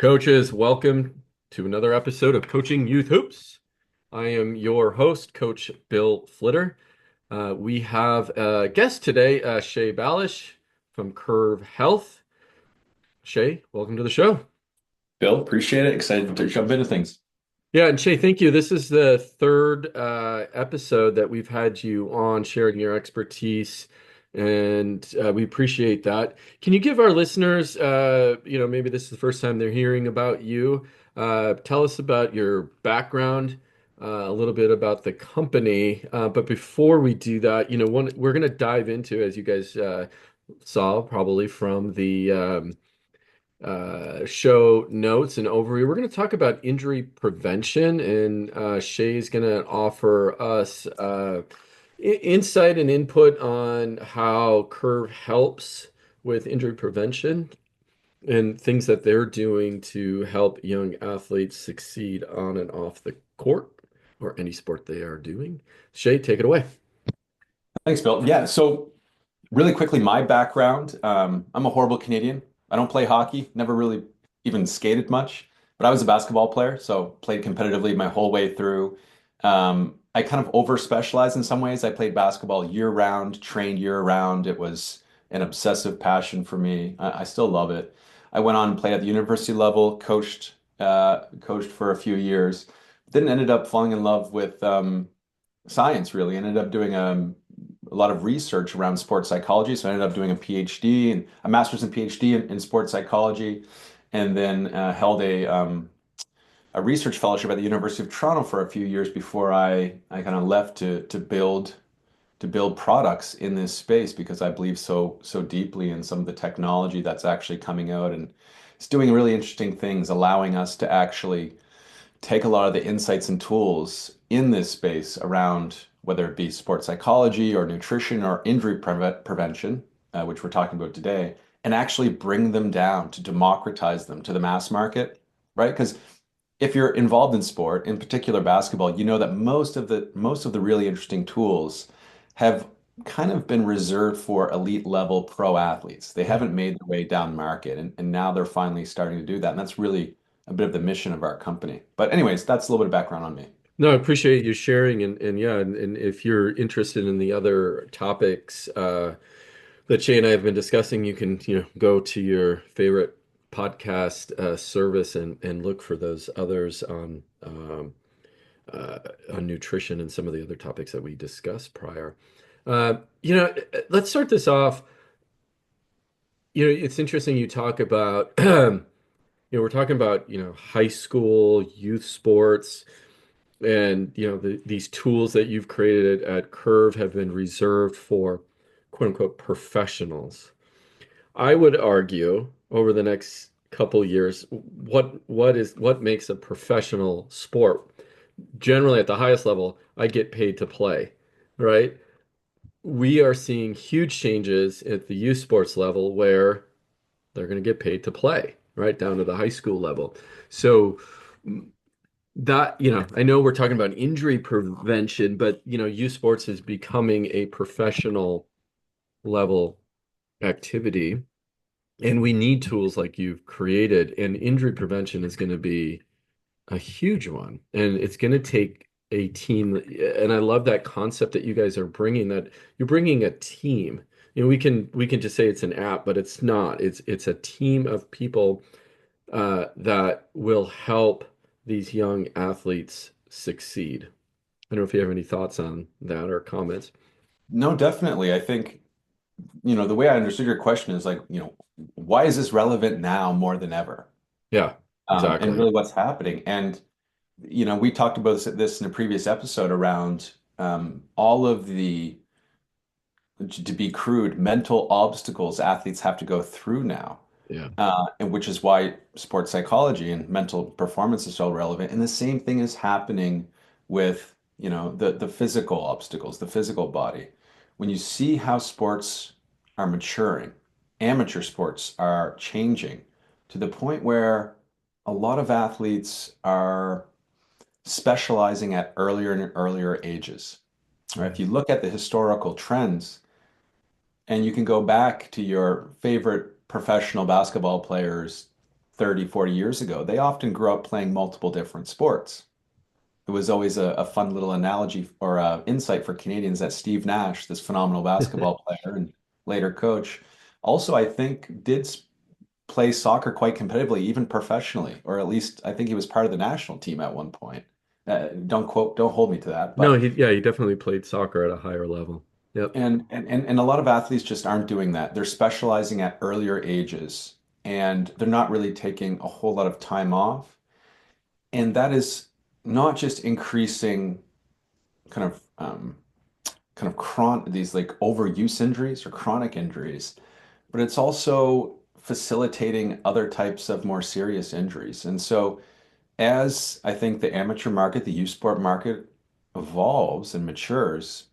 Coaches, welcome to another episode of Coaching Youth Hoops. I am your host, Coach Bill Flitter. We have a guest today, Shay Balish from Curv Health. Shay, welcome to the show. Bill, appreciate it. Excited to jump into things. Yeah, and Shay, thank you. This is the third episode that we've had you on sharing your expertise, and we appreciate that. Can you give our listeners, maybe this is the first time they're hearing about you, tell us about your background, a little bit about the company. But before we do that, we're going to dive into, as you guys saw probably from the show notes and overview. We're going to talk about injury prevention, and Shay's going to offer us insight and input on how Curve helps with injury prevention and things that they're doing to help young athletes succeed on and off the court or any sport they are doing. Shay, take it away. Thanks, Bill. Yeah, so really quickly, my background, I'm a horrible Canadian. I don't play hockey, never really even skated much, but I was a basketball player, so played competitively my whole way through. I kind of over specialized in some ways. I played basketball year round, trained year round. It was an obsessive passion for me. I still love it. I went on and played at the university level, coached for a few years, then ended up falling in love with science, really. Ended up doing a lot of research around sports psychology. So I ended up doing a PhD and a master's and PhD in sports psychology, and then held a research fellowship at the University of Toronto for a few years before I kind of left to build products in this space because I believe so deeply in some of the technology that's actually coming out, and it's doing really interesting things, allowing us to actually take a lot of the insights and tools in this space around whether it be sports psychology or nutrition or injury prevention, which we're talking about today, and actually bring them down to democratize them to the mass market, right? Because if you're involved in sport, in particular basketball, you know that most of the really interesting tools have kind of been reserved for elite level pro athletes. They Yeah. haven't made their way down market, and now they're finally starting to do that. And that's really a bit of the mission of our company. But anyways, that's a little bit of background on me. No, I appreciate you sharing, and yeah, and if you're interested in the other topics that Shay and I have been discussing, you can, go to your favorite podcast service and look for those others on nutrition and some of the other topics that we discussed prior. Let's start this off. It's interesting you talk about, we're talking about, high school, youth sports, and, these tools that you've created at Curve have been reserved for quote unquote professionals. I would argue over the next couple years, what makes a professional sport? Generally, at the highest level, I get paid to play, right? We are seeing huge changes at the youth sports level where they're going to get paid to play, right down to the high school level. So that, I know we're talking about injury prevention, but youth sports is becoming a professional level activity. And we need tools like you've created, and injury prevention is going to be a huge one. And it's going to take a team. And I love that concept that you guys are bringing, that you're bringing a team. We can just say it's an app, but it's not. It's a team of people that will help these young athletes succeed. I don't know if you have any thoughts on that or comments. No, definitely. I think, the way I understood your question is like, why is this relevant now more than ever? Yeah, And exactly. really what's happening. And, we talked about this in a previous episode around all of the, to be crude, mental obstacles athletes have to go through now. Yeah. And which is why sports psychology and mental performance is so relevant. And the same thing is happening with, the physical obstacles, the physical body. When you see how sports are maturing, amateur sports are changing to the point where a lot of athletes are specializing at earlier and earlier ages. Right? If you look at the historical trends, and you can go back to your favorite professional basketball players 30, 40 years ago, they often grew up playing multiple different sports. It was always a fun little analogy or insight for Canadians that Steve Nash, this phenomenal basketball player and later coach, also I think play soccer quite competitively, even professionally, or at least I think he was part of the national team at one point. Don't hold me to that, No, but he definitely played soccer at a higher level. Yep. and a lot of athletes just aren't doing that. They're specializing at earlier ages, and they're not really taking a whole lot of time off. And that is not just increasing kind of these like overuse injuries or chronic injuries, but it's also facilitating other types of more serious injuries. And so as I think the amateur market, the youth sport market evolves and matures,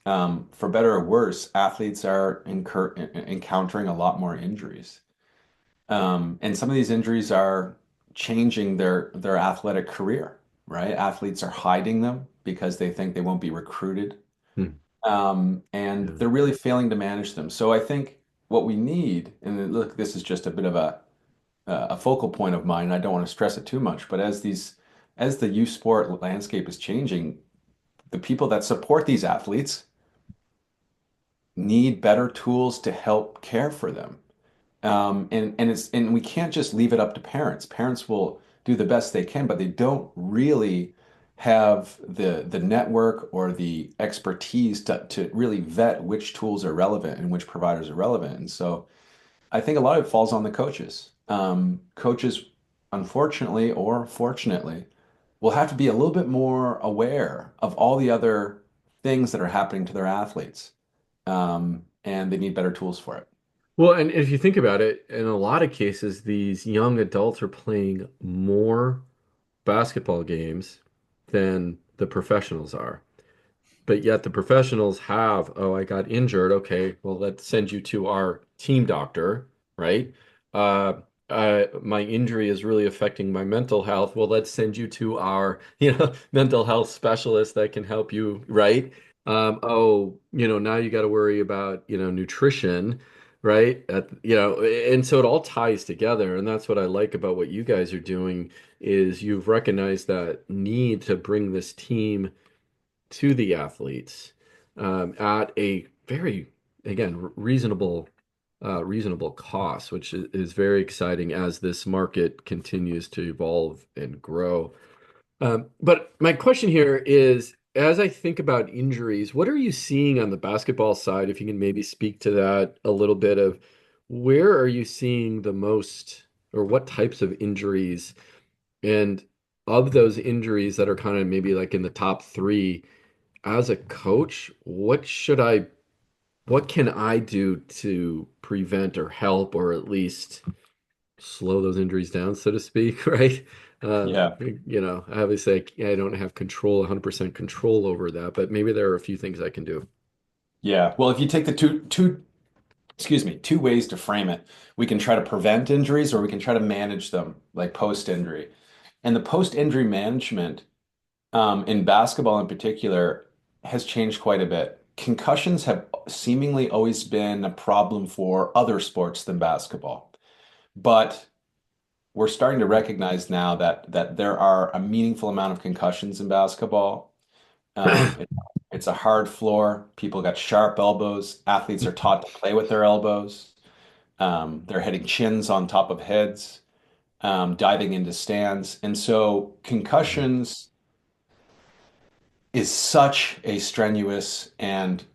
for better or worse, athletes are encountering a lot more injuries. And some of these injuries are changing their athletic career, right? Athletes are hiding them because they think they won't be recruited. Hmm. And Yeah. they're really failing to manage them. So I think what we need, and look, this is just a bit of a focal point of mine. I don't want to stress it too much, but as the youth sport landscape is changing, the people that support these athletes need better tools to help care for them. And we can't just leave it up to parents. Parents will do the best they can, but they don't really have the network or the expertise to really vet which tools are relevant and which providers are relevant. And so I think a lot of it falls on the coaches. Coaches, unfortunately or fortunately, will have to be a little bit more aware of all the other things that are happening to their athletes. And they need better tools for it. Well, and if you think about it, in a lot of cases, these young adults are playing more basketball games than the professionals are. But yet the professionals have, oh, I got injured. Okay, well, let's send you to our team doctor, right? Uh, my injury is really affecting my mental health. Well, let's send you to our, mental health specialist that can help you, right? Oh, now you got to worry about, nutrition, right? And so it all ties together. And that's what I like about what you guys are doing is you've recognized that need to bring this team to the athletes at a very, again, reasonable cost, which is very exciting as this market continues to evolve and grow. But my question here is, as I think about injuries, what are you seeing on the basketball side? If you can maybe speak to that a little bit of where are you seeing the most, or what types of injuries, and of those injuries that are kind of maybe like in the top three as a coach, what can I do to prevent or help or at least slow those injuries down, so to speak, right? Yeah. Obviously I don't have 100% control over that, but maybe there are a few things I can do. Yeah. Well, if you take the excuse me, two ways to frame it, we can try to prevent injuries or we can try to manage them like post-injury. And the post-injury management, in basketball in particular, has changed quite a bit. Concussions have seemingly always been a problem for other sports than basketball, but we're starting to recognize now that there are a meaningful amount of concussions in basketball. It's a hard floor. People got sharp elbows. Athletes are taught to play with their elbows. They're hitting chins on top of heads, diving into stands. And so concussions is such a strenuous and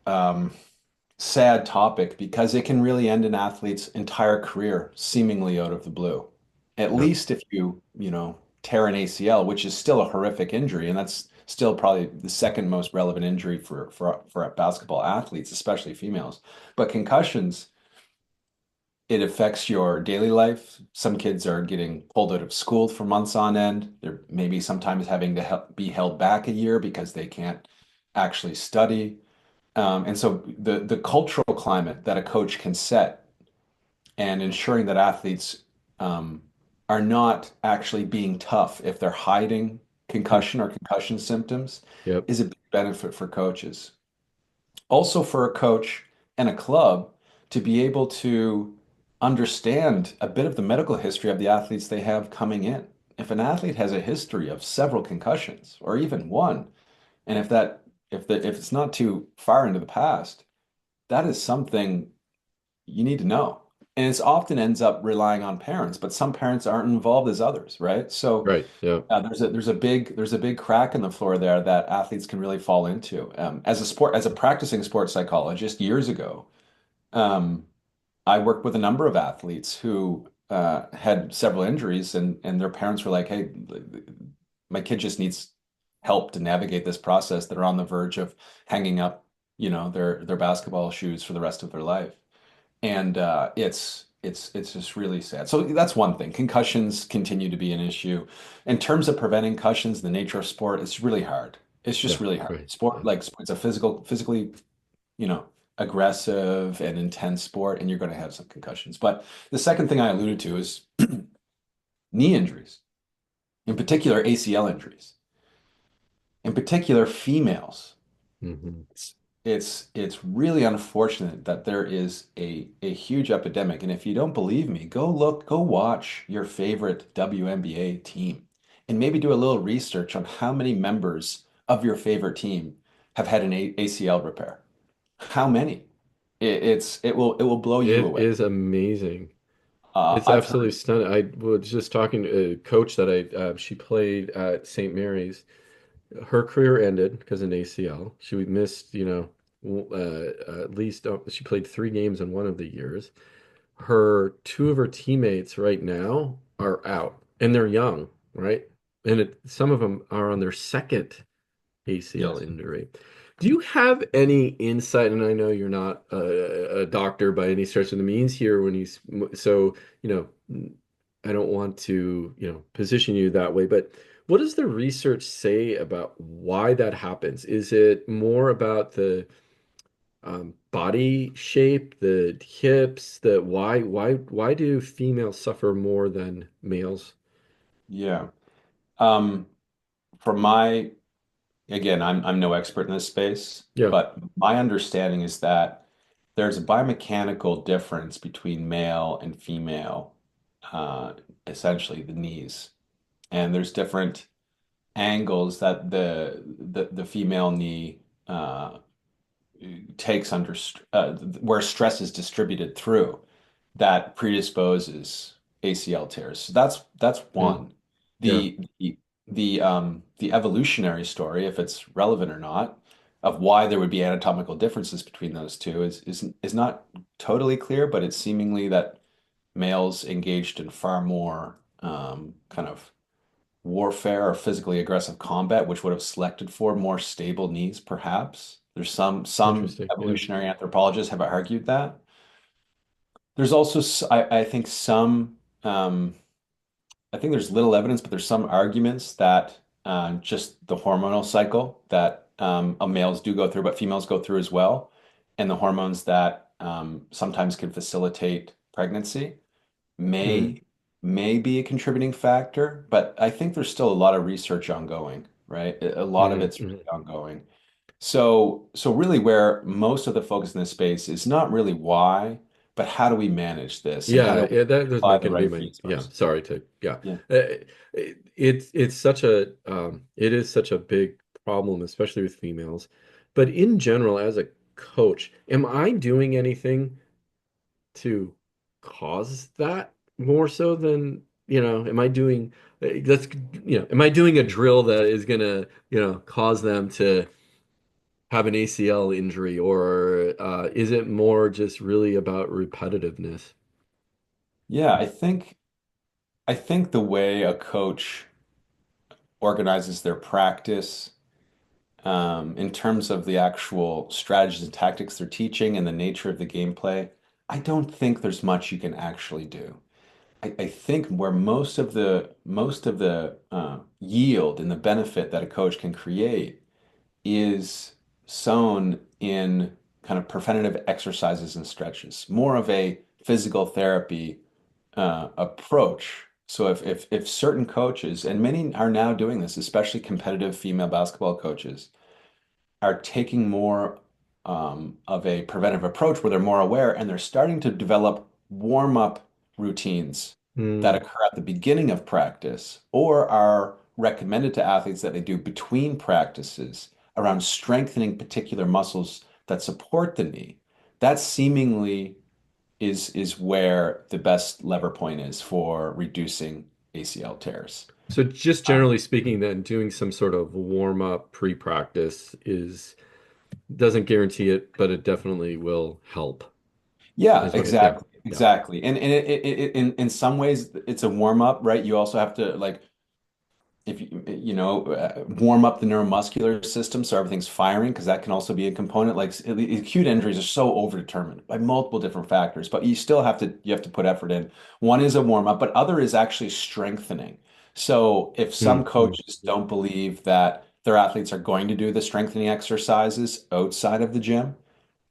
sad topic because it can really end an athlete's entire career seemingly out of the blue. At Yep. least if you tear an ACL, which is still a horrific injury, and that's still probably the second most relevant injury for basketball athletes, especially females. But concussions, it affects your daily life. Some kids are getting pulled out of school for months on end. They're maybe sometimes having to be held back a year because they can't actually study. And so the cultural climate that a coach can set and ensuring that athletes are not actually being tough if they're hiding concussion or concussion symptoms Yep. is a big benefit for coaches. Also for a coach and a club to be able to understand a bit of the medical history of the athletes they have coming in. If an athlete has a history of several concussions or even one, and if it's not too far into the past, that is something you need to know. And it's often ends up relying on parents, but some parents aren't involved as others, right? So Right. Yeah. there's a big crack in the floor there that athletes can really fall into. As a practicing sports psychologist years ago, um, I worked with a number of athletes who had several injuries, and their parents were like, "Hey, my kid just needs help to navigate this process. They're on the verge of hanging up, their basketball shoes for the rest of their life." And it's just really sad. So that's one thing. Concussions continue to be an issue. In terms of preventing concussions, the nature of sport, it's really hard. It's just Yeah. really hard. Right. Sport, Yeah. like it's a physically, you know, aggressive and intense sport, and you're going to have some concussions. But the second thing I alluded to is knee injuries, in particular ACL injuries, in particular females. Hmm. It's really unfortunate that there is a huge epidemic. And if you don't believe me, go watch your favorite WNBA team and maybe do a little research on how many members of your favorite team have had an ACL repair. How many? It will blow you It away. is amazing. It's I've absolutely heard, stunning. I was just talking to a coach that she played at St. Mary's. Her career ended because of an ACL. She missed, at least she played 3 games in one of the years. Two of her teammates right now are out, and they're young, right? And some of them are on their second ACL yes. injury. Do you have any insight? And I know you're not a doctor by any stretch of the means here so, I don't want to, position you that way, but what does the research say about why that happens? Is it more about the body shape, the hips, why do females suffer more than males? Yeah. Um, for my Again, I'm no expert in this space, Yeah. but my understanding is that there's a biomechanical difference between male and female, uh, essentially the knees. And there's different angles that the female knee takes where stress is distributed through that predisposes ACL tears. So that's Mm, one. yeah. The evolutionary story, if it's relevant or not, of why there would be anatomical differences between those two is not totally clear, but it's seemingly that males engaged in far more kind of warfare or physically aggressive combat, which would have selected for more stable knees, perhaps. There's some Interesting. Yeah. evolutionary anthropologists have argued that. There's also, I think, I think there's little evidence, but there's some arguments that just the hormonal cycle that males do go through, but females go through as well, and the hormones that sometimes can facilitate pregnancy Mm, may may be a contributing factor, but I think there's still a lot of research ongoing, right? A lot of mm, it's really mm. ongoing. So really where most of the focus in this space is not really why, but how do we manage this and how Yeah, do we yeah, that was apply the going to be right my, yeah, resources? sorry to, yeah. Yeah. It is such a big problem, especially with females. But in general, as a coach, am I doing anything to cause that more so than, am I doing, am I doing a drill that is gonna, cause them to have an ACL injury, or is it more just really about repetitiveness? Yeah, I think the way a coach organizes their practice, in terms of the actual strategies and tactics they're teaching and the nature of the gameplay, I don't think there's much you can actually do. I think where most of the yield and the benefit that a coach can create is sown in kind of preventative exercises and stretches, more of a physical therapy approach. So if certain coaches, and many are now doing this, especially competitive female basketball coaches, are taking more of a preventive approach where they're more aware and they're starting to develop warm-up routines that Mm. occur at the beginning of practice or are recommended to athletes that they do between practices around strengthening particular muscles that support the knee, that seemingly is where the best lever point is for reducing ACL tears. So just generally speaking, then doing some sort of warm up pre-practice is doesn't guarantee it, but it definitely will help. Yeah, Is what it, yeah, exactly, yeah. exactly. And in some ways it's a warm up, right? You also have to like if warm up the neuromuscular system so everything's firing because that can also be a component. Like acute injuries are so overdetermined by multiple different factors, but you have to put effort in. One is a warm up, but other is actually strengthening. So if some Mm, mm. coaches don't believe that their athletes are going to do the strengthening exercises outside of the gym,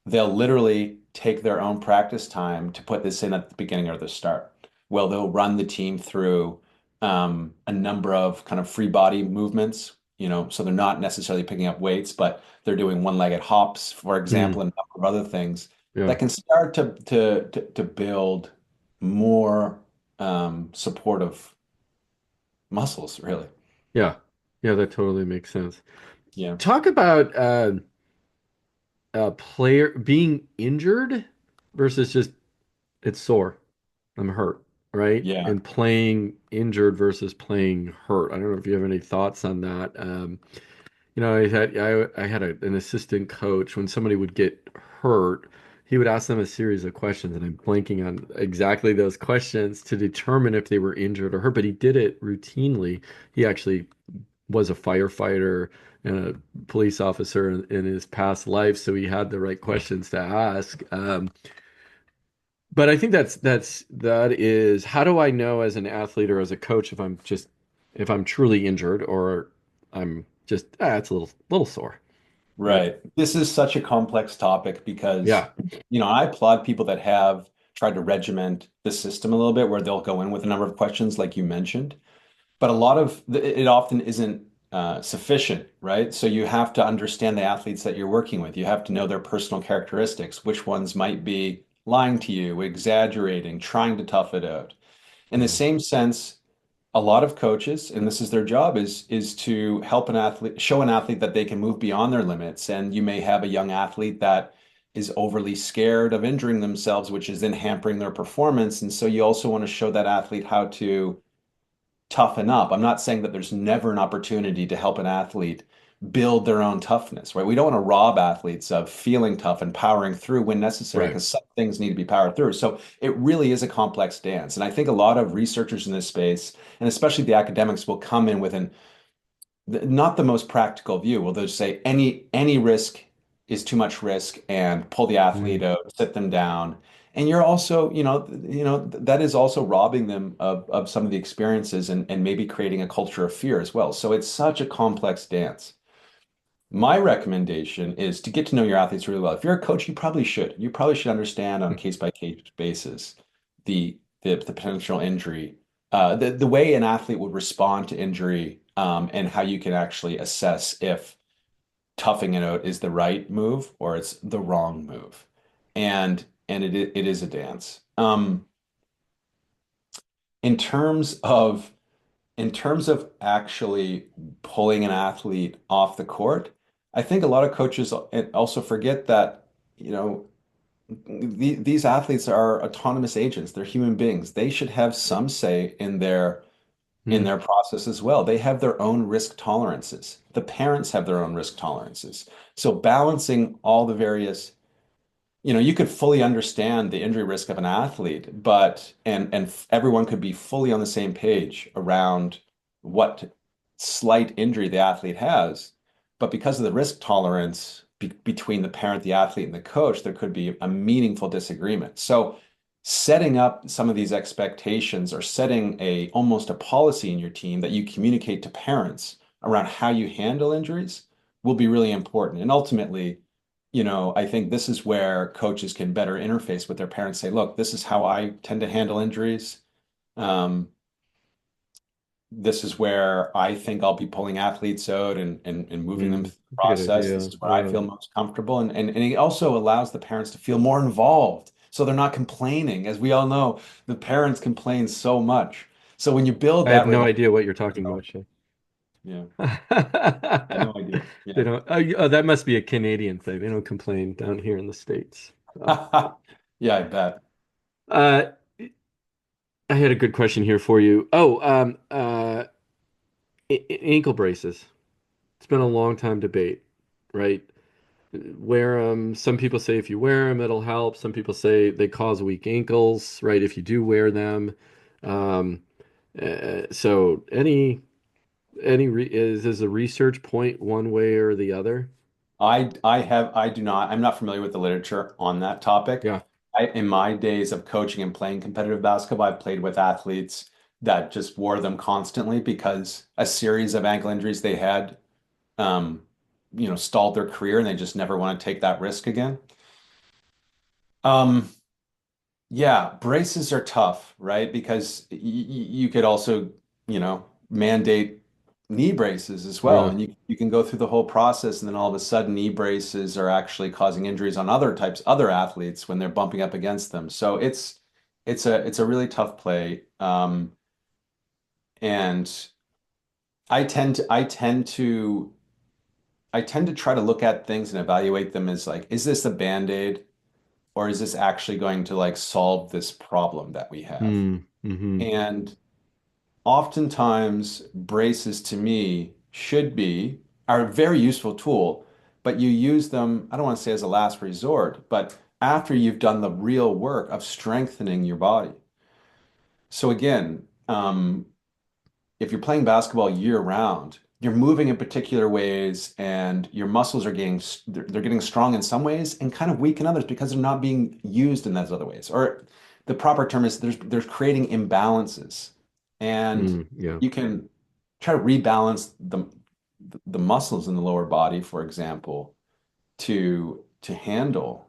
they'll literally take their own practice time to put this in at the beginning or the start. Well, they'll run the team through a number of kind of free body movements, so they're not necessarily picking up weights, but they're doing one-legged hops, for example, Mm, and a number of other things yeah, that can start to build more supportive muscles, really. yeah, yeah. That totally makes sense. Yeah. Talk about a player being injured versus just it's sore. I'm hurt, right? Yeah. And playing injured versus playing hurt. I don't know if you have any thoughts on that. I had an assistant coach when somebody would get hurt, he would ask them a series of questions, and I'm blanking on exactly those questions to determine if they were injured or hurt, but he did it routinely. He actually was a firefighter and a police officer in his past life, so he had the right questions to ask. But I think that is how do I know as an athlete or as a coach if I'm truly injured or I'm just it's a little sore, right? Right. This is such a complex topic because, Yeah. I applaud people that have tried to regiment the system a little bit where they'll go in with a number of questions like you mentioned, but a lot of it often isn't sufficient, right? So you have to understand the athletes that you're working with. You have to know their personal characteristics, which ones might be lying to you, exaggerating, trying to tough it out. In the Mm. same sense, a lot of coaches, and this is their job, is to help an athlete, show an athlete that they can move beyond their limits. And you may have a young athlete that is overly scared of injuring themselves, which is then hampering their performance. And so you also want to show that athlete how to toughen up. I'm not saying that there's never an opportunity to help an athlete build their own toughness, right? We don't want to rob athletes of feeling tough and powering through when necessary Right. because some things need to be powered through. So it really is a complex dance. And I think a lot of researchers in this space, and especially the academics, will come in with not the most practical view. Well, they'll just say any risk is too much risk and pull the athlete Mm. out, sit them down. And you're also, that is also robbing them of some of the experiences and maybe creating a culture of fear as well. So it's such a complex dance. My recommendation is to get to know your athletes really well. If you're a coach, you probably should. You probably should understand on a case by case basis the potential injury, the way an athlete would respond to injury, and how you can actually assess if toughing it out is the right move or it's the wrong move. And it is a dance. In terms of actually pulling an athlete off the court, I think a lot of coaches also forget that, these athletes are autonomous agents. They're human beings. They should have some say in Mm. their process as well. They have their own risk tolerances. The parents have their own risk tolerances. So balancing all the various, you could fully understand the injury risk of an athlete, but everyone could be fully on the same page around what slight injury the athlete has. But because of the risk tolerance between the parent, the athlete, and the coach, there could be a meaningful disagreement. So setting up some of these expectations or setting almost a policy in your team that you communicate to parents around how you handle injuries will be really important. And ultimately, I think this is where coaches can better interface with their parents, say, look, this is how I tend to handle injuries. Um, this is where I think I'll be pulling athletes out and moving them Mm. through the That's a good process. This idea. is where I Yeah. feel most comfortable. And it also allows the parents to feel more involved So they're not complaining. As we all know, the parents complain so much. So when you build I have that no relationship, idea what you're talking about, Shay. yeah, I had no idea. They Yeah. don't. Oh, that must be a Canadian thing. They don't complain down here in the States. So, Yeah, I bet. uh, I had a good question here for you. Oh, ankle braces. It's been a long time debate, right? Wear them. Some people say if you wear them, it'll help. Some people say they cause weak ankles, right? If you do wear them. Um, so does the research point one way or the other? I do not, I'm not familiar with the literature on that topic. Yeah. In my days of coaching and playing competitive basketball, I've played with athletes that just wore them constantly because a series of ankle injuries they had, um, stalled their career and they just never want to take that risk again. Um, Yeah, braces are tough, right? Because you could also, mandate knee braces as well. Yeah. And you can go through the whole process and then all of a sudden knee braces are actually causing injuries on other athletes when they're bumping up against them. So it's a really tough play. And I tend to try to look at things and evaluate them as like, is this a Band-Aid or is this actually going to like solve this problem that we have? Mm-hmm. And oftentimes, braces to me are a very useful tool, but you use them, I don't want to say as a last resort, but after you've done the real work of strengthening your body. So again, if you're playing basketball year round, you're moving in particular ways and your muscles are they're getting strong in some ways and kind of weak in others because they're not being used in those other ways. Or the proper term is there's creating imbalances. And Yeah. you can try to rebalance the muscles in the lower body, for example, to handle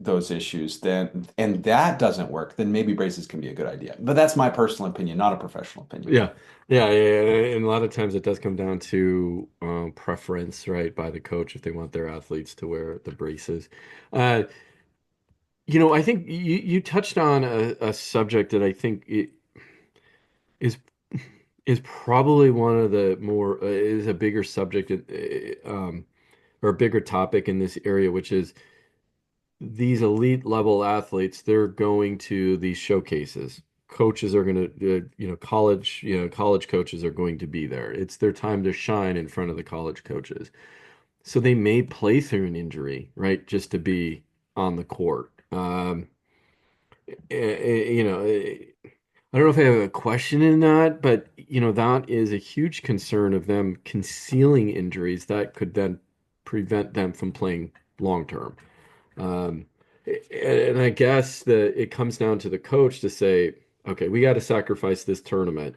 those issues, then and that doesn't work, then maybe braces can be a good idea. But that's my personal opinion, not a professional opinion. Yeah. Yeah. And a lot of times it does come down to preference, right, by the coach if they want their athletes to wear the braces. Uh, I think you touched on a subject that I think is is probably one of the more is a bigger subject or a bigger topic in this area, which is these elite level athletes, they're going to these showcases. Coaches are going to, college coaches are going to be there. It's their time to shine in front of the college coaches. So they may play through an injury, right, just to be on the court. I don't know if I have a question in that, but that is a huge concern of them concealing injuries that could then prevent them from playing long term. Um, and I guess that it comes down to the coach to say, okay, we got to sacrifice this tournament,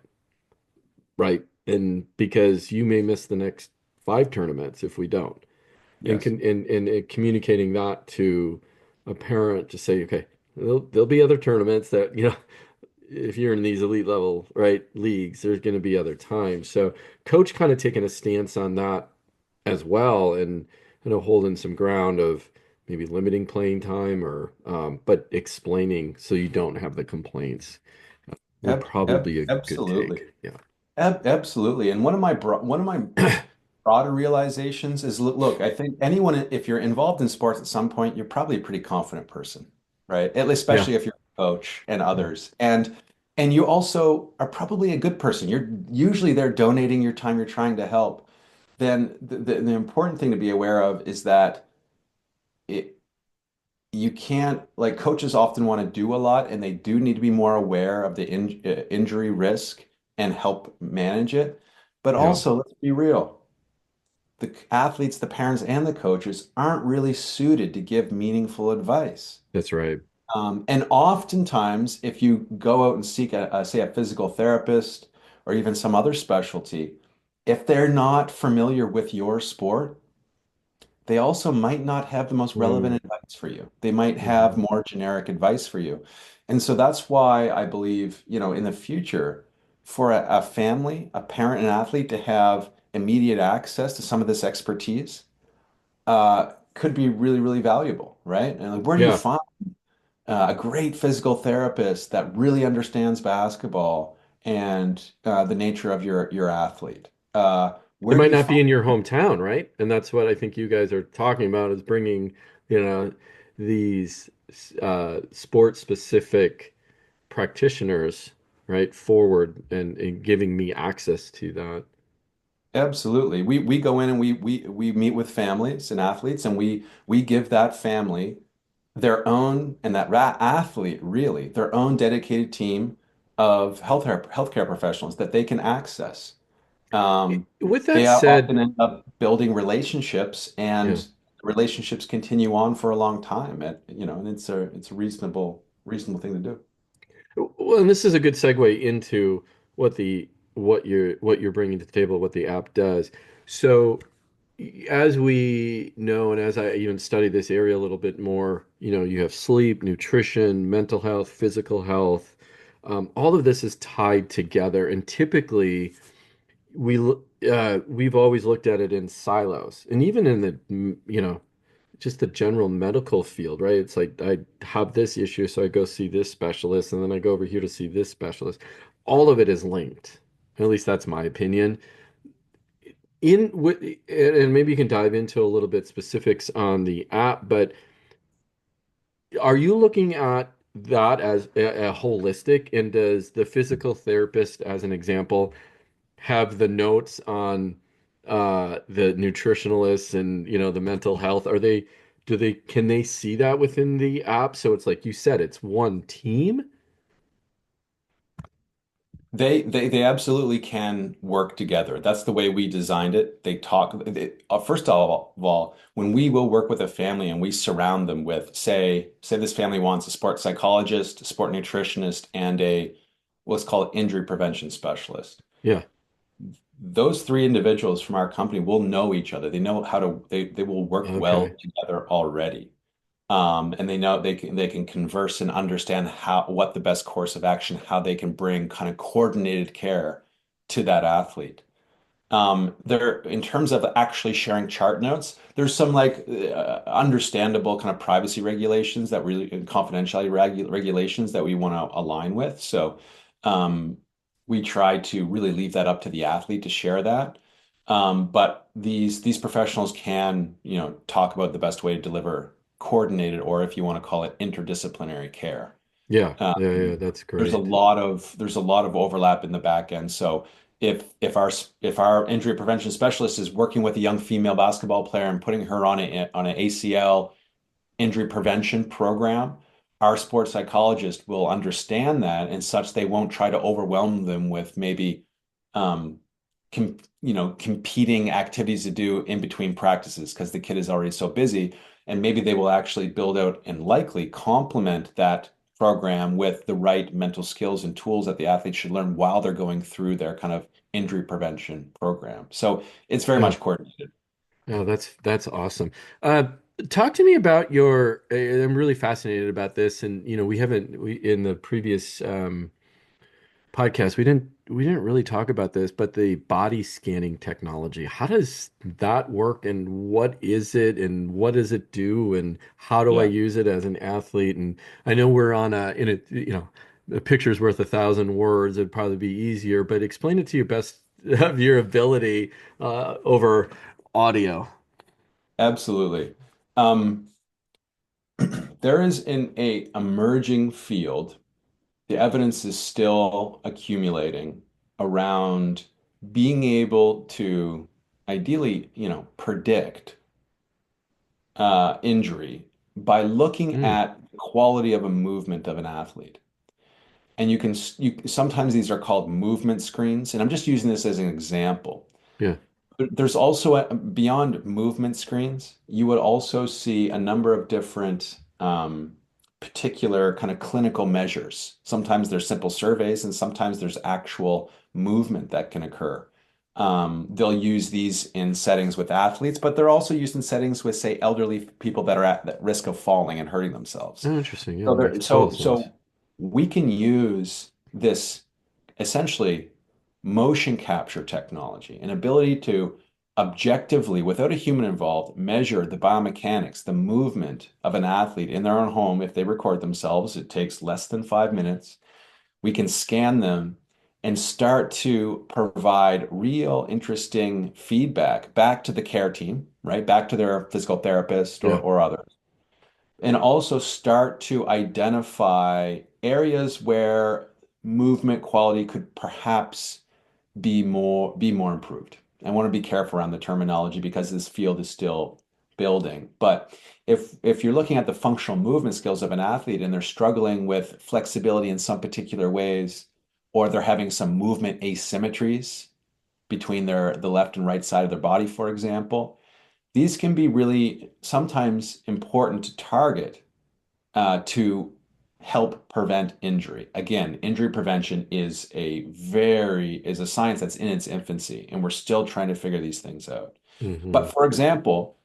right? And because you may miss the next five tournaments if we don't. And Yes. communicating that to a parent to say, okay, there'll be other tournaments that, if you're in these elite level, right, leagues, there's going to be other times. So coach kind of taking a stance on that as well and holding some ground of maybe limiting playing time or but explaining so you don't have the complaints would probably be a good Absolutely. take. Yeah. Absolutely. And one of my broader realizations is look, I think anyone, if you're involved in sports at some point, you're probably a pretty confident person, right? Yeah. Especially if you're a coach and others. And you also are probably a good person. You're usually there donating your time, you're trying to help. Then the important thing to be aware of is that it you can't like coaches often want to do a lot and they do need to be more aware of the injury risk and help manage it. But Yeah. also, let's be real. The athletes, the parents, and the coaches aren't really suited to give meaningful advice. That's right. And oftentimes, if you go out and seek say, a physical therapist or even some other specialty, if they're not familiar with your sport, they also might not have the most relevant Mm, advice for you. They might have mhm. more generic advice for you. And so that's why I believe, in the future, for a family, a parent, and athlete to have immediate access to some of this expertise could be really, really valuable, right? And like, where do you Yeah. find a great physical therapist that really understands basketball and the nature of your athlete. It Where do might you not be find in your hometown, right? And that's what I think you guys are talking about is bringing, you know, these sport specific practitioners, right, forward and giving me access to that. Absolutely. We go in and we meet with families and athletes, and we give that family their own, and that athlete really their own dedicated team of healthcare professionals that they can access. With that They said, often end up building relationships, yeah. and relationships continue on for a long time. And it's a reasonable thing to do. Well, and this is a good segue into what the what you're bringing to the table, what the app does. So, as we know, and as I even study this area a little bit more, you have sleep, nutrition, mental health, physical health. All of this is tied together, and typically we've always looked at it in silos, and even in the just the general medical field, right? It's like I have this issue, so I go see this specialist, and then I go over here to see this specialist. All of it is linked. At least that's my opinion. And maybe you can dive into a little bit specifics on the app, but are you looking at that as a holistic? And does the physical therapist, as an example, have the notes on the nutritionalists and the mental health? Can they see that within the app? So it's like you said, it's one team. They absolutely can work together. That's the way we designed it. First of all, when we will work with a family and we surround them with, say this family wants a sports psychologist, a sport nutritionist, and a let's call it injury prevention specialist. Yeah. Those three individuals from our company will know each other. They know they will work well Okay. together already. And they know they can converse and understand what the best course of action, how they can bring kind of coordinated care to that athlete. There, in terms of actually sharing chart notes, there's some like understandable kind of privacy regulations that really and confidentiality regulations that we want to align with. So um, we try to really leave that up to the athlete to share that. But these professionals can, talk about the best way to deliver coordinated, or if you want to call it interdisciplinary care. Yeah. Um, Yeah. Yeah. That's there's a great. lot of there's a lot of overlap in the back end. So if our injury prevention specialist is working with a young female basketball player and putting her on an ACL injury prevention program, our sports psychologist will understand that, and such they won't try to overwhelm them with maybe um, competing activities to do in between practices because the kid is already so busy. And maybe they will actually build out and likely complement that program with the right mental skills and tools that the athlete should learn while they're going through their kind of injury prevention program. So it's very Yeah. much coordinated. Oh, that's awesome. Uh, Talk to me about your. I'm really fascinated about this, and we haven't we in the previous podcast we didn't really talk about this, but the body scanning technology. How does that work, and what is it, and what does it do, and how do I Yeah. use it as an athlete? And I know we're on a in a a picture's worth 1,000 words. It'd probably be easier, but explain it to your best of your ability over audio. Absolutely. Um, there is in a emerging field, the evidence is still accumulating around being able to ideally, predict injury by looking Mm, at the quality of a movement of an athlete. And you sometimes these are called movement screens, and I'm just using this as an example. yeah. There's also beyond movement screens, you would also see a number of different particular kind of clinical measures. Sometimes there's simple surveys, and sometimes there's actual movement that can occur. They'll use these in settings with athletes, but they're also used in settings with, say, elderly people that are at the risk of falling and hurting themselves. Oh, interesting. Yeah, So that makes there, total so sense. so we can use this essentially motion capture technology, an ability to objectively, without a human involved, measure the biomechanics, the movement of an athlete in their own home. If they record themselves, it takes less than 5 minutes. We can scan them and start to provide real interesting feedback back to the care team, right? Back to their physical therapist Yeah. or others. And also start to identify areas where movement quality could perhaps be more improved. I want to be careful around the terminology because this field is still building. But if you're looking at the functional movement skills of an athlete and they're struggling with flexibility in some particular ways, or they're having some movement asymmetries between the left and right side of their body, for example, these can be really sometimes important to target to help prevent injury. Again, injury prevention is a science that's in its infancy, and we're still trying to figure these things out. Hmm. But for example,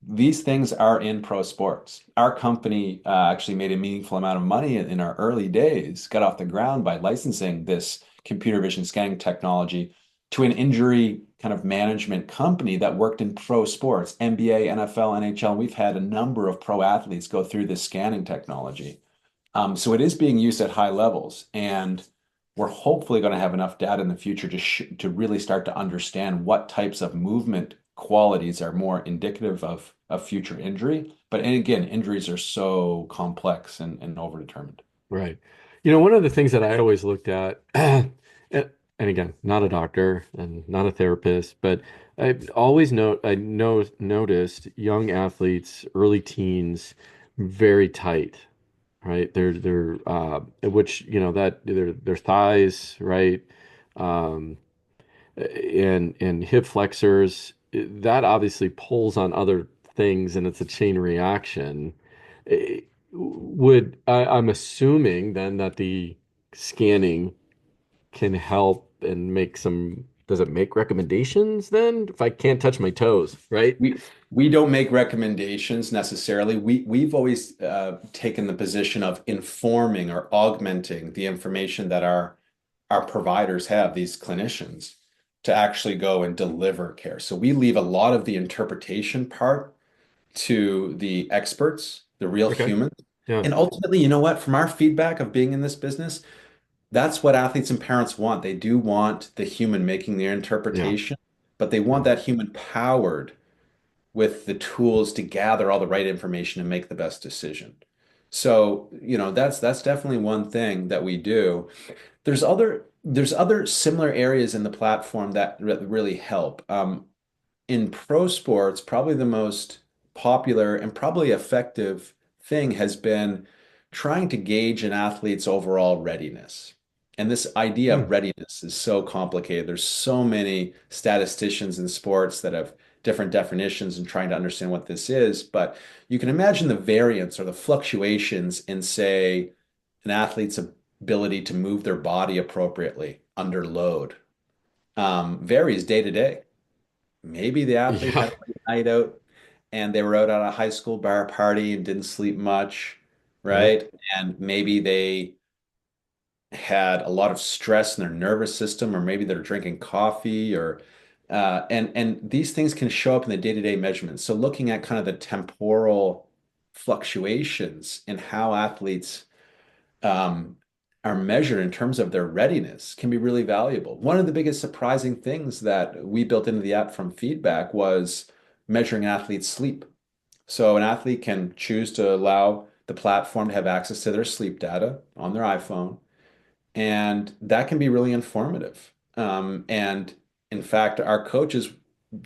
these things are in pro sports. Our company actually made a meaningful amount of money in our early days, got off the ground by licensing this computer vision scanning technology to an injury kind of management company that worked in pro sports, NBA, NFL, NHL. And we've had a number of pro athletes go through this scanning technology. So it is being used at high levels, and we're hopefully going to have enough data in the future to really start to understand what types of movement qualities are more indicative of future injury. But and again, injuries are so complex and overdetermined. Right. You know, one of the things that I always looked at, and again, not a doctor and not a therapist, but I noticed young athletes, early teens, very tight, right? Which, you know, that their thighs, right? Um, and hip flexors, that obviously pulls on other things and it's a chain reaction. I'm assuming then that the scanning can help and make some, does it make recommendations then? If I can't touch my toes, right? We don't make recommendations necessarily. We've always taken the position of informing or augmenting the information that our providers have, these clinicians, to actually go and deliver care. So we leave a lot of the interpretation part to the experts, the real Okay. humans. Yeah. And ultimately, you know what? From our feedback of being in this business, that's what athletes and parents want. They do want the human making their Yeah. interpretation, but they want Yeah. that human powered with the tools to gather all the right information and make the best decision. So, that's definitely one thing that we do. There's other similar areas in the platform that really help. In pro sports, probably the most popular and probably effective thing has been trying to gauge an athlete's overall readiness. And this idea Hmm. of readiness is so complicated. There's so many statisticians in sports that have different definitions and trying to understand what this is. But you can imagine the variance or the fluctuations in, say, an athlete's ability to move their body appropriately under load varies day to day. Maybe the athlete Yeah. had a late night out and they were out at a high school bar party and didn't sleep much, Yeah. right? And maybe they had a lot of stress in their nervous system, or maybe they're drinking coffee, or and these things can show up in the day-to-day measurements. So looking at kind of the temporal fluctuations in how athletes um, are measured in terms of their readiness can be really valuable. One of the biggest surprising things that we built into the app from feedback was measuring athletes' sleep. So an athlete can choose to allow the platform to have access to their sleep data on their iPhone, and that can be really informative. And in fact, our coaches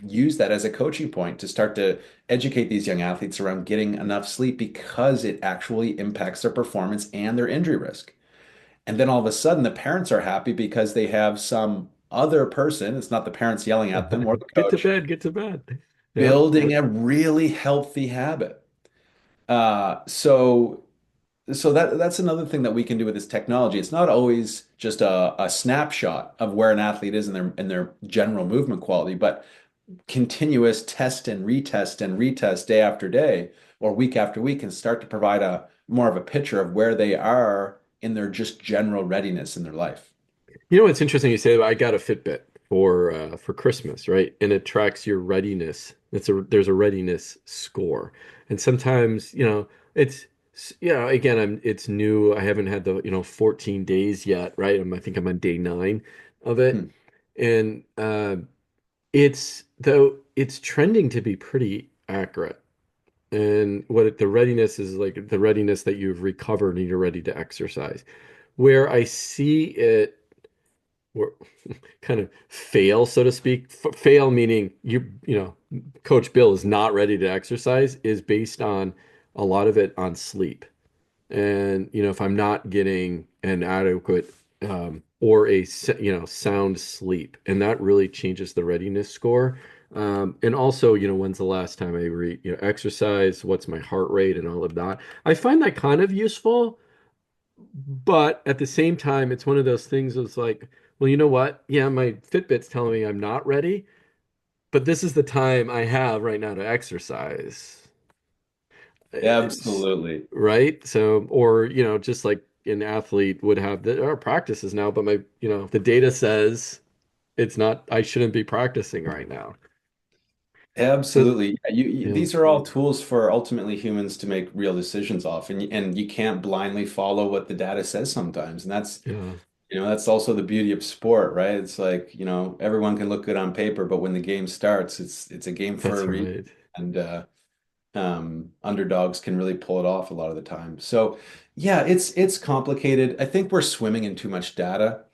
use that as a coaching point to start to educate these young athletes around getting enough sleep because it actually impacts their performance and their injury risk. And then all of a sudden, the parents are happy because they have some other person, it's not the parents yelling at them or the Get to coach, bed, get to bed. Yeah. building a really healthy habit. So that's another thing that we can do with this technology. It's not always just a snapshot of where an athlete is in their general movement quality, but continuous test and retest day after day or week after week and start to provide a more of a picture of where they are in their just general readiness in their life. You know what's interesting you say, I got a Fitbit. for Christmas, right? And it tracks your readiness. There's a readiness score. And sometimes, it's again, it's new. I haven't had the, 14 days yet, right? I think I'm on day 9 of it. Hmm. And it's trending to be pretty accurate. And the readiness is like the readiness that you've recovered and you're ready to exercise. Where I see it where kind of fail, so to speak. Fail meaning Coach Bill is not ready to exercise is based on a lot of it on sleep. And if I'm not getting an adequate or sound sleep, and that really changes the readiness score. And also, when's the last time I exercise? What's my heart rate and all of that? I find that kind of useful, but at the same time, it's one of those things that's like, well, you know what? Yeah, my Fitbit's telling me I'm not ready, but this is the time I have right now to exercise. It's Absolutely. right. So, or, just like an athlete would have our practices now, but the data says it's not, I shouldn't be practicing right now. So, Absolutely. Yeah, yeah, these are all tools for ultimately humans to make real decisions off, and you can't blindly follow what the data says sometimes. And yeah, that's also the beauty of sport, right? It's like, everyone can look good on paper, but when the game starts, it's a game for a that's reason. right. And underdogs can really pull it off a lot of the time. So yeah, it's complicated. I think we're swimming in too much data.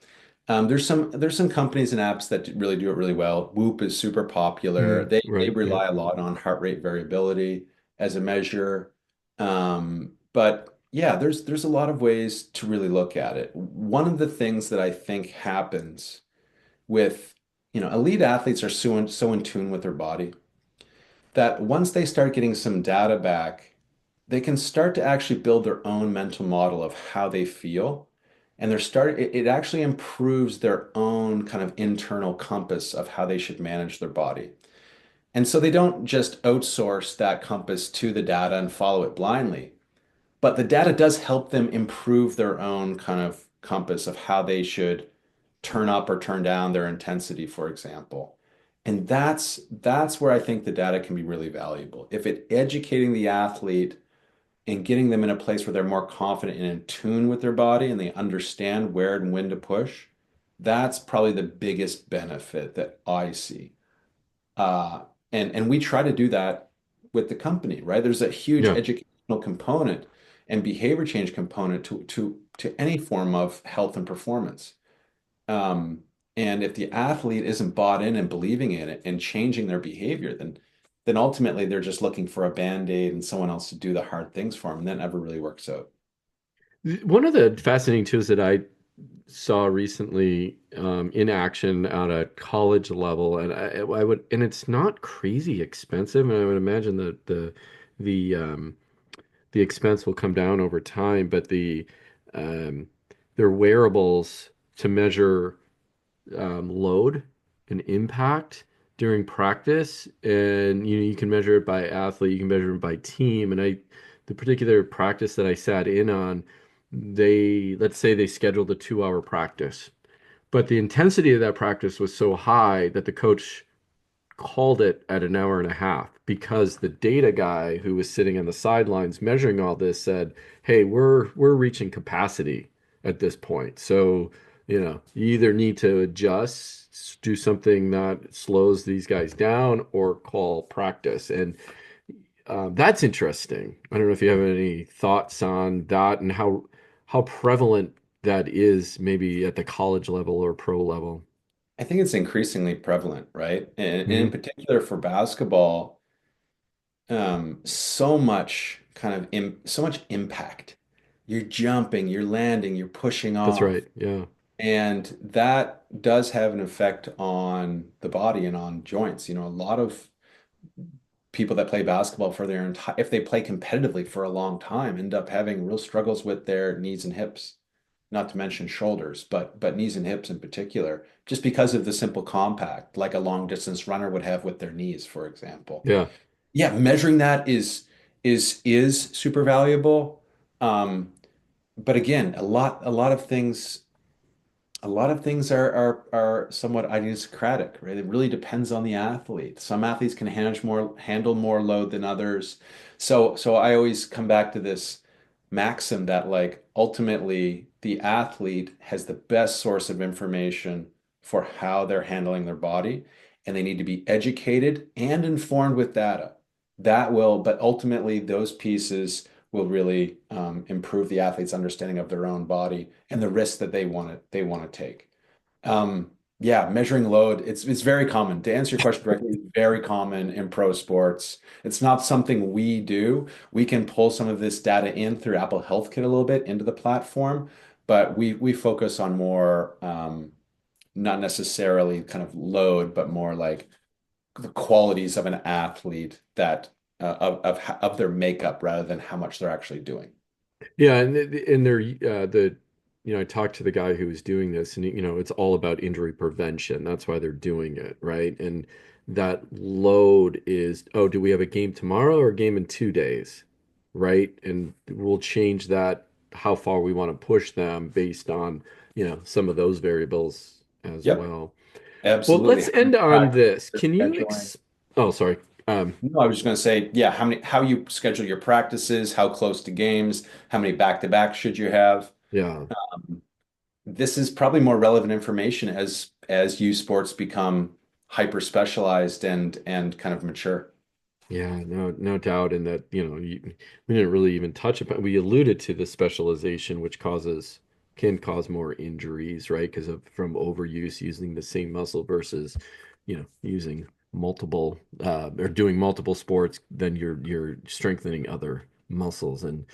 There's some companies and apps that really do it really well. Whoop is super popular. They Right. Yeah. rely a lot on heart rate variability as a measure. But yeah, there's a lot of ways to really look at it. One of the things that I think happens with, elite athletes are so in tune with their body that once they start getting some data back, they can start to actually build their own mental model of how they feel. And it actually improves their own kind of internal compass of how they should manage their body. And so they don't just outsource that compass to the data and follow it blindly, but the data does help them improve their own kind of compass of how they should turn up or turn down their intensity, for example. And that's where I think the data can be really valuable. If it educating the athlete and getting them in a place where they're more confident and in tune with their body and they understand where and when to push, that's probably the biggest benefit that I see. Uh, and we try to do that with the company, right? There's a huge Yeah. educational component and behavior change component to any form of health and performance. And if the athlete isn't bought in and believing in it and changing their behavior, then ultimately they're just looking for a band-aid and someone else to do the hard things for them, and that never really works out. One of the fascinating tools that I saw recently in action at a college level, and and it's not crazy expensive, and I would imagine that the the expense will come down over time, but um, they're wearables to measure load and impact during practice, and you can measure it by athlete, you can measure it by team, and the particular practice that I sat in on, let's say they scheduled a 2-hour practice, but the intensity of that practice was so high that the coach called it at an hour and a half because the data guy who was sitting on the sidelines measuring all this said, "Hey, we're reaching capacity at this point. So, you either need to adjust, do something that slows these guys down, or call practice." And that's interesting. I don't know if you have any thoughts on that and how prevalent that is, maybe at the college level or pro level. I think it's increasingly prevalent, right? And in Hmm. particular for basketball, so much impact. You're jumping, you're landing, you're pushing That's off. right. Yeah. And that does have an effect on the body and on joints. A lot of people that play basketball for their entire, if they play competitively for a long time, end up having real struggles with their knees and hips, not to mention shoulders, but knees and hips in particular, just because of the simple compact, like a long distance runner would have with their knees, for example. Yeah. Yeah, measuring that is super valuable. Um, but again, a lot of things A lot of things are somewhat idiosyncratic, right? It really depends on the athlete. Some athletes can handle more load than others. So I always come back to this maxim that like ultimately the athlete has the best source of information for how they're handling their body, and they need to be educated and informed with data. But ultimately those pieces will really improve the athlete's understanding of their own body and the risks that they want to take. Yeah, measuring load, it's very common. To answer your question directly, it's very common in pro sports. It's not something we do. We can pull some of this data in through Apple Health Kit a little bit into the platform, but we focus on more not necessarily kind of load, but more like the qualities of an athlete that of their makeup rather than how much they're actually doing. Yeah, and they're the I talked to the guy who was doing this, and it's all about injury prevention. That's why they're doing it, right? And that load is, oh, do we have a game tomorrow or a game in 2 days, right? And we'll change that how far we want to push them based on, some of those variables as Yep, well. Well, absolutely. let's How many end on practices this. they're Can you scheduling. Oh, sorry. No, I was just going to say, yeah, how you schedule your practices, how close to games, how many back-to-back should you have. Yeah. This is probably more relevant information as youth sports become hyper specialized and kind of mature. Yeah, no doubt. And that, we didn't really even touch upon, we alluded to the specialization, which can cause more injuries, right? Because of from overuse using the same muscle versus, using multiple or doing multiple sports, then you're strengthening other muscles. And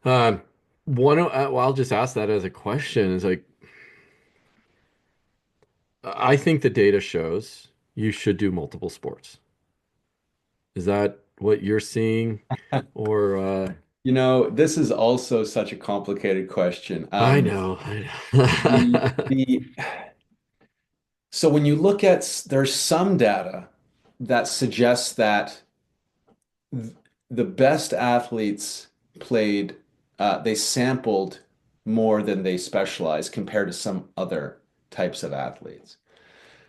um well, I'll just ask that as a question. Is like, I think the data shows you should do multiple sports. Is that what you're seeing? Or This is also such a complicated question. I know, I The know. the so when you look at there's some data that suggests that the best athletes played, they sampled more than they specialized compared to some other types of athletes.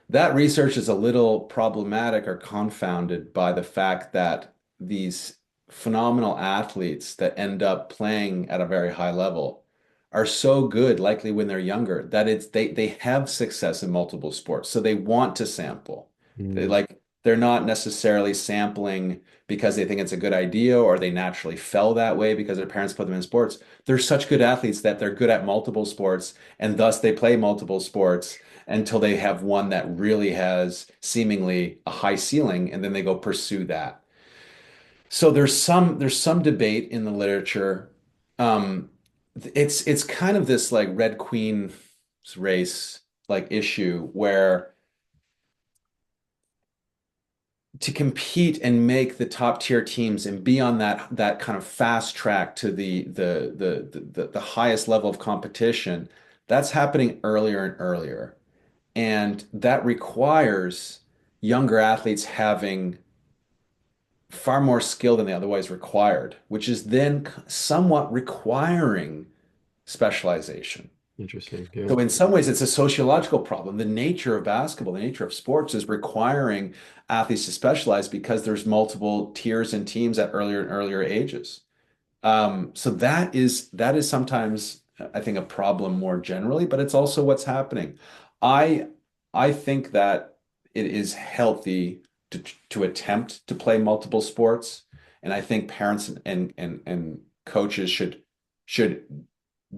That research is a little problematic or confounded by the fact that these phenomenal athletes that end up playing at a very high level are so good, likely when they're younger, that they have success in multiple sports. So they want to sample. They Mm, like they're not necessarily sampling because they think it's a good idea or they naturally fell that way because their parents put them in sports. They're such good athletes that they're good at multiple sports and thus they play multiple sports until they have one that really has seemingly a high ceiling, and then they go pursue that. So there's some debate in the literature. Um, it's kind of this like Red Queen race like issue where to compete and make the top tier teams and be on that kind of fast track to the highest level of competition, that's happening earlier and earlier. And that requires younger athletes having far more skill than they otherwise required, which is then somewhat requiring specialization. interesting. Yeah. So in some ways, it's a sociological problem. The nature of basketball, the nature of sports is requiring athletes to specialize because there's multiple tiers and teams at earlier and earlier ages. So that is sometimes, I think, a problem more generally, but it's also what's happening. I I think that it is healthy to attempt to play multiple sports, and I think parents and coaches should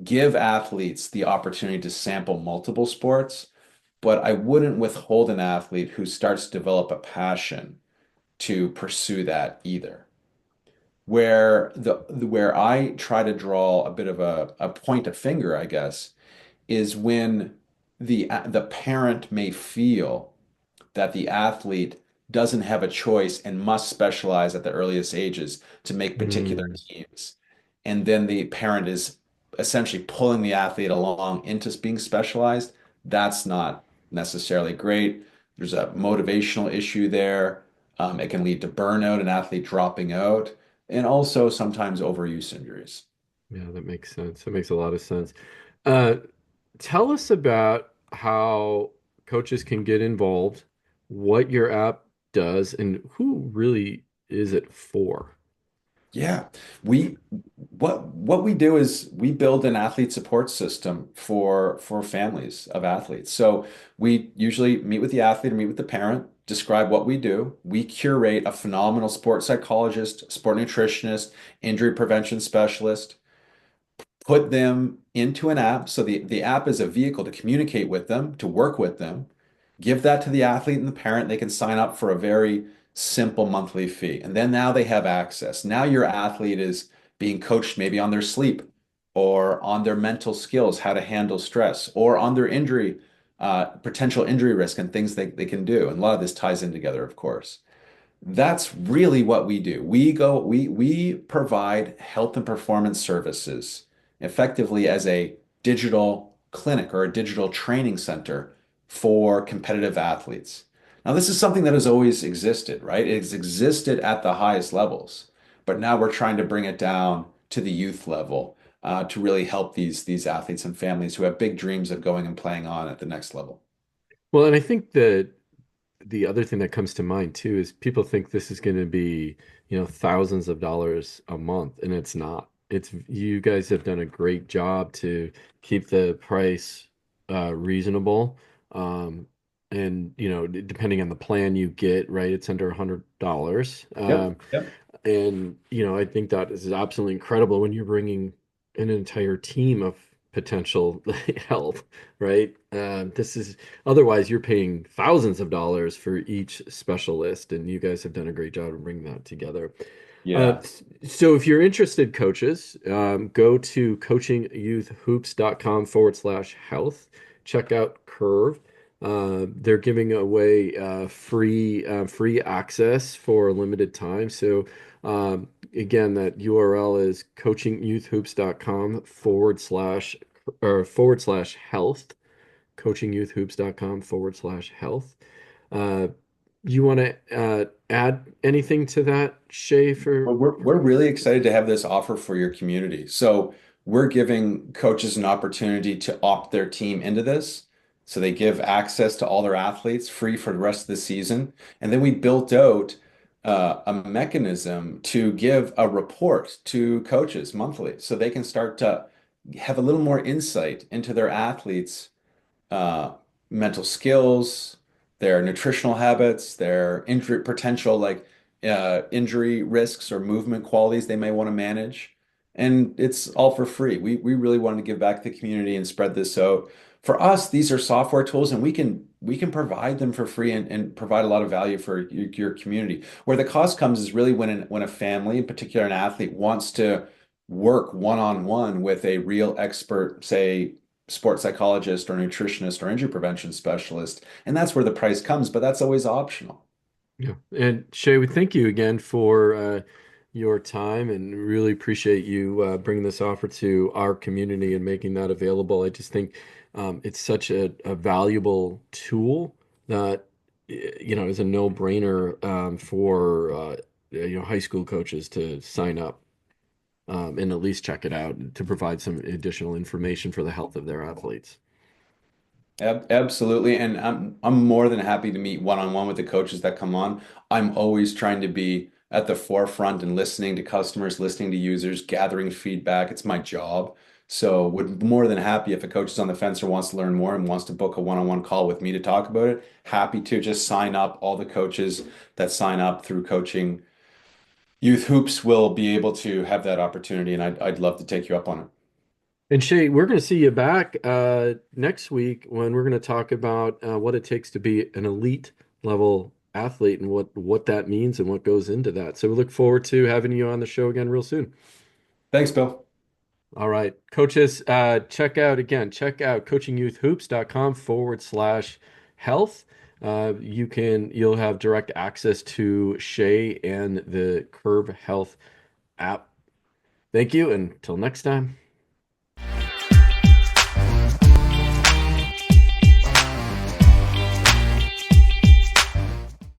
give athletes the opportunity to sample multiple sports, but I wouldn't withhold an athlete who starts to develop a passion to pursue that either. Where I try to draw a bit of a point of finger, I guess, is when the parent may feel that the athlete doesn't have a choice and must specialize at the earliest ages to make particular Mm, teams. And then the parent is essentially pulling the athlete along into being specialized. That's not necessarily great. There's a motivational issue there. It can lead to burnout, an athlete dropping out, and also sometimes overuse injuries. yeah, that makes sense. That makes a lot of sense. Uh, tell us about how coaches can get involved, what your app does, and who really is it for? Yeah, we what we do is we build an athlete support system for families of athletes. So we usually meet with the athlete or meet with the parent, describe what we do. We curate a phenomenal sports psychologist, sport nutritionist, injury prevention specialist, put them into an app. So the app is a vehicle to communicate with them, to work with them. Give that to the athlete and the parent. They can sign up for a very simple monthly fee. And then now they have access. Now your athlete is being coached maybe on their sleep or on their mental skills, how to handle stress, or on their injury, potential injury risk and things they can do. And a lot of this ties in together, of course. That's really what we do. We provide health and performance services effectively as a digital clinic or a digital training center for competitive athletes. Now, this is something that has always existed, right? It's existed at the highest levels, but now we're trying to bring it down to the youth level to really help these athletes and families who have big dreams of going and playing on at the next level. Well, and I think that the other thing that comes to mind too is people think this is going to be, thousands of dollars a month, and it's not. It's you guys have done a great job to keep the price reasonable. Um, and depending on the plan you get, right, it's under $100. Yep. Yep. And I think that is absolutely incredible when you're bringing an entire team of potential help, right? This is otherwise you're paying thousands of dollars for each specialist, and you guys have done a great job of bringing that together. Uh, Yeah. so if you're interested, coaches, go to coachingyouthhoops.com/health. Check out Curve. They're giving away free access for a limited time. So again, that URL is coachingyouthhoops.com/health. Coachingyouthhoops.com/health. Uh, you want to add anything to that, Shay, Well, for we're really excited to have this offer for your community. So we're giving coaches an opportunity to opt their team into this. So they give access to all their athletes free for the rest of the season. And then we built out a mechanism to give a report to coaches monthly so they can start to have a little more insight into their athletes' uh, mental skills, their nutritional habits, their injury potential, like injury risks or movement qualities they may want to manage. And it's all for free. We really wanted to give back to the community and spread this out. For us, these are software tools, and we can provide them for free and provide a lot of value for your community. Where the cost comes is really when a family, in particular an athlete, wants to work one-on-one with a real expert, say sports psychologist or nutritionist or injury prevention specialist. And that's where the price comes, but that's always optional. yeah. And Shay, we thank you again for your time and really appreciate you bringing this offer to our community and making that available. I just think it's such a valuable tool that is a no-brainer for high school coaches to sign up and at least check it out to provide some additional information for the health of their athletes. Absolutely. And I'm more than happy to meet one-on-one with the coaches that come on. I'm always trying to be at the forefront and listening to customers, listening to users, gathering feedback. It's my job. So would more than happy if a coach is on the fence or wants to learn more and wants to book a one-on-one call with me to talk about it. Happy to just sign up. All the coaches that sign up through coaching Youth Hoops will be able to have that opportunity, and I'd love to take you up on it. And Shay, we're going to see you back next week when we're going to talk about what it takes to be an elite level athlete and what that means and what goes into that. So we look forward to having you on the show again real soon. Thanks, Bill. All right, coaches, check out coachingyouthhoops.com/health. You'll have direct access to Shay and the Curb Health app. Thank you, and until next time.